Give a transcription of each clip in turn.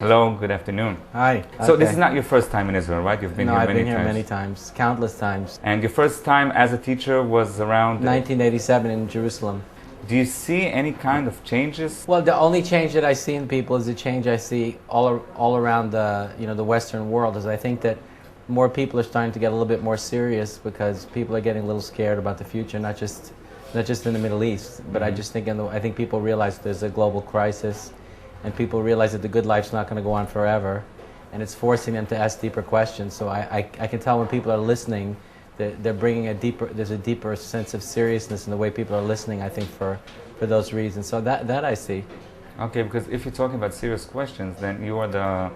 Hello, good afternoon. Hi. So this is not your first time in Israel, right? You've been No, here I've many been here times. many times, countless times. And your first time as a teacher was around 1987 in Jerusalem. Do you see any kind of changes? Well, the only change that I see in people is the change I see all around the Western world. Is I think that more people are starting to get a little bit more serious because people are getting a little scared about the future, not just in the Middle East, but I just think I think people realize there's a global crisis, and people realize that the good life's not going to go on forever, and it's forcing them to ask deeper questions. So I can tell when people are listening, they're bringing there's a deeper sense of seriousness in the way people are listening, I think, for those reasons. So that I see. Okay, because if you're talking about serious questions, then you are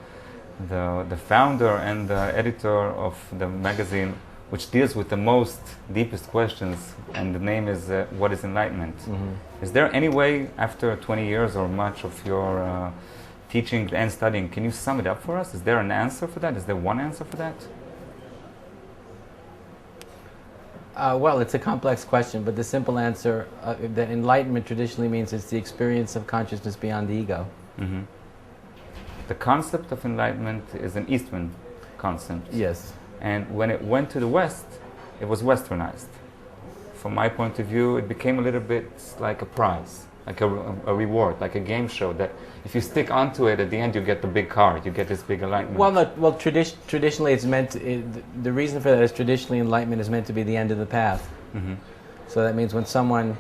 the founder and the editor of the magazine which deals with the most deepest questions, and the name is What is Enlightenment? Mm-hmm. Is there any way, after 20 years or much of your teaching and studying, can you sum it up for us? Is there an answer for that? Is there one answer for that? Well, it's a complex question, but the simple answer that enlightenment traditionally means it's the experience of consciousness beyond the ego. Mm-hmm. The concept of enlightenment is an Eastern concept. Yes. And when it went to the West, it was westernized. From my point of view, it became a little bit like a prize, like a reward, like a game show that if you stick onto it, at the end you get the big card, you get this big enlightenment. Well, traditionally it's meant to, the reason for that is traditionally enlightenment is meant to be the end of the path. Mm-hmm. So that means when someone,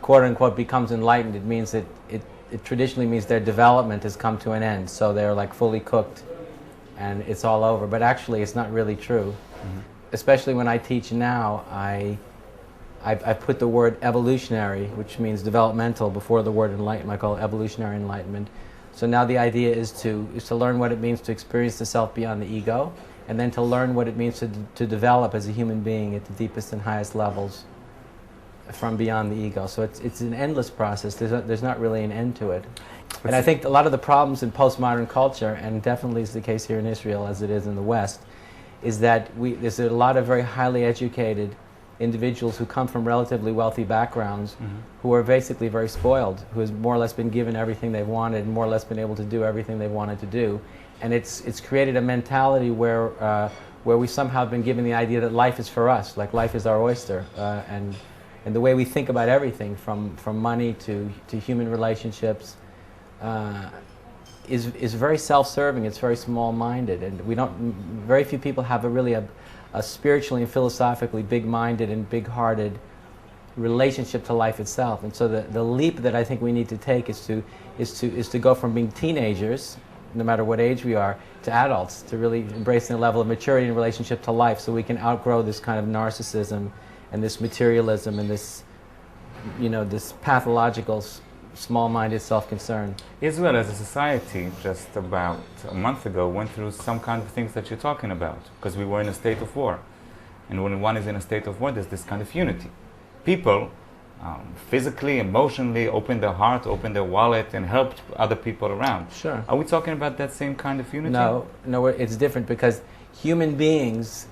quote unquote, becomes enlightened, it means that it traditionally means their development has come to an end. So they're like fully cooked and it's all over. But actually it's not really true. Mm-hmm. Especially when I teach now, I put the word evolutionary, which means developmental, before the word enlightenment. I call it evolutionary enlightenment. So now the idea is to learn what it means to experience the self beyond the ego, and then to learn what it means to develop as a human being at the deepest and highest levels from beyond the ego. So it's an endless process. There's not really an end to it. And I think a lot of the problems in postmodern culture, and definitely is the case here in Israel as it is in the West, is that there's a lot of very highly educated individuals who come from relatively wealthy backgrounds, mm-hmm. who are basically very spoiled, who has more or less been given everything they've wanted and more or less been able to do everything they wanted to do. And it's created a mentality where we somehow have been given the idea that life is for us, like life is our oyster, and the way we think about everything from money to human relationships is very self-serving. It's very small-minded, and very few people have a spiritually and philosophically big-minded and big-hearted relationship to life itself. And so the leap that I think we need to take is to go from being teenagers, no matter what age we are, to adults, to really embracing a level of maturity in relationship to life, so we can outgrow this kind of narcissism and this materialism and this pathological small-minded self-concern. Israel as a society, just about a month ago, went through some kind of things that you're talking about, because we were in a state of war. And when one is in a state of war, there's this kind of unity. People physically, emotionally opened their heart, opened their wallet, and helped other people around. Sure. Are we talking about that same kind of unity? No, it's different, because human beings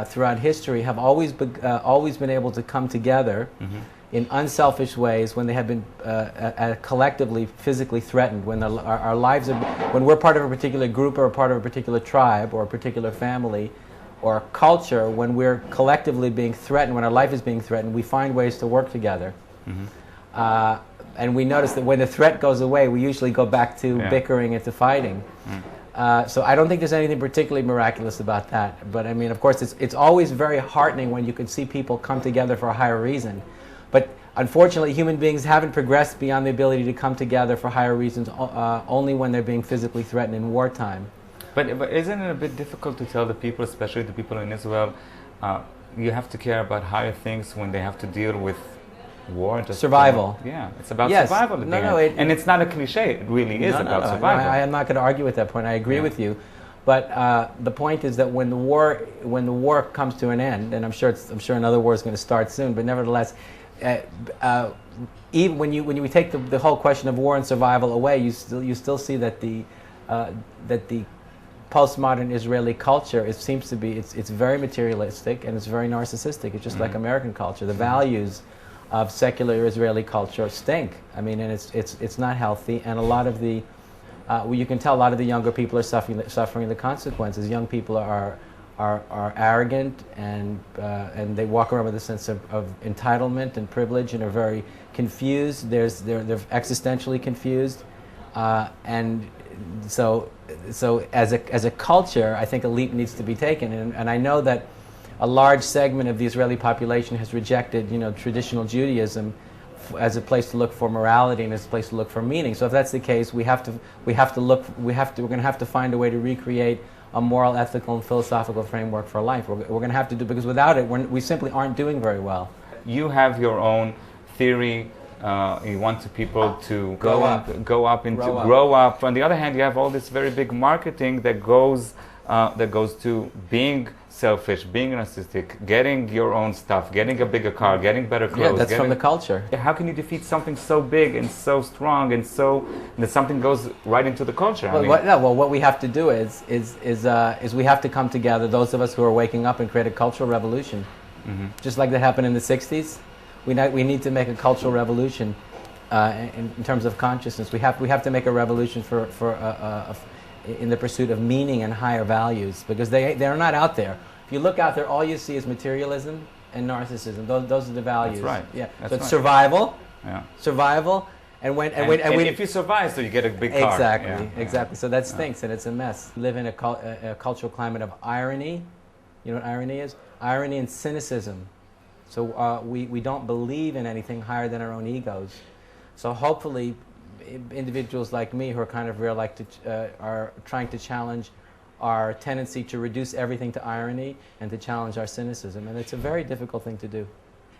throughout history have always been able to come together, mm-hmm. in unselfish ways when they have been collectively physically threatened, when our lives when we're part of a particular group or a part of a particular tribe or a particular family or a culture, when we're collectively being threatened, when our life is being threatened, we find ways to work together. Mm-hmm. And we notice that when the threat goes away, we usually go back to bickering and to fighting. Mm. So I don't think there's anything particularly miraculous about that. But I mean, of course, it's always very heartening when you can see people come together for a higher reason. But unfortunately, human beings haven't progressed beyond the ability to come together for higher reasons only when they're being physically threatened in wartime. But isn't it a bit difficult to tell the people, especially the people in Israel, you have to care about higher things when they have to deal with war? Just survival. It's about survival. And it's not a cliche. It really is about survival. I am not going to argue with that point. I agree with you. But the point is that when the war comes to an end, and I'm sure another war is going to start soon, but nevertheless, even when we take the whole question of war and survival away, you still see that the postmodern Israeli culture seems to be it's very materialistic and it's very narcissistic. It's just like American culture. The values of secular Israeli culture stink. I mean, and it's not healthy, and a lot of the you can tell a lot of the younger people are suffering the consequences. Young people are arrogant, and they walk around with a sense of entitlement and privilege, and are very confused. They're existentially confused, and so as a culture, I think a leap needs to be taken. And I know that a large segment of the Israeli population has rejected, traditional Judaism as a place to look for morality and as a place to look for meaning. So if that's the case, we're going to have to find a way to recreate a moral, ethical, and philosophical framework for life. We're going to have to do, because without it, we simply aren't doing very well. You have your own theory. You want people to grow up. On the other hand, you have all this very big marketing that goes to being selfish, being narcissistic, getting your own stuff, getting a bigger car, getting better clothes. Yeah, that's from the culture. How can you defeat something so big and so strong and that something goes right into the culture? What we have to do is we have to come together, those of us who are waking up, and create a cultural revolution. Mm-hmm. Just like that happened in the 60s. We need to make a cultural revolution in terms of consciousness. We have to make a revolution in the pursuit of meaning and higher values, because they are not out there. If you look out there, all you see is materialism and narcissism. Those are the values. That's right. Yeah. That's so it's right. Survival. Yeah. Survival. And if you survive, so you get a big car. Exactly. So that stinks, and it's a mess. We live in a cultural climate of irony. You know what irony is? Irony and cynicism. So we don't believe in anything higher than our own egos. So hopefully, individuals like me who are kind of are trying to challenge our tendency to reduce everything to irony and to challenge our cynicism. And it's a very difficult thing to do.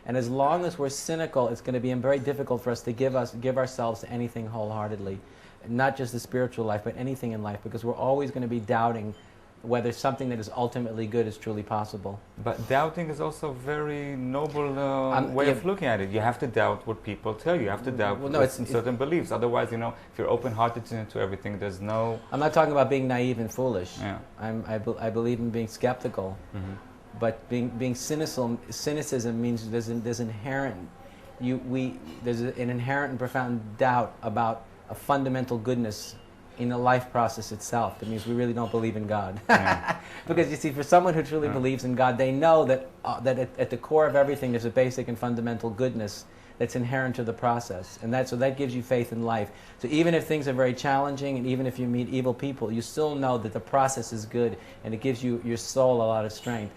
And as long as we're cynical, it's going to be very difficult for us to give ourselves to anything wholeheartedly. Not just the spiritual life, but anything in life, because we're always going to be doubting whether something that is ultimately good is truly possible. But doubting is also a very noble way of looking at it. You have to doubt what people tell you. You have to doubt certain beliefs. Otherwise, if you're open-hearted to everything, there's no... I'm not talking about being naive and foolish. Yeah. I believe in being skeptical. Mm-hmm. But being cynicism means there's an inherent and profound doubt about a fundamental goodness in the life process itself. That means we really don't believe in God. Yeah. Because you see, for someone who truly believes in God, they know that at the core of everything there's a basic and fundamental goodness that's inherent to the process. And that gives you faith in life. So even if things are very challenging, and even if you meet evil people, you still know that the process is good, and it gives your soul a lot of strength.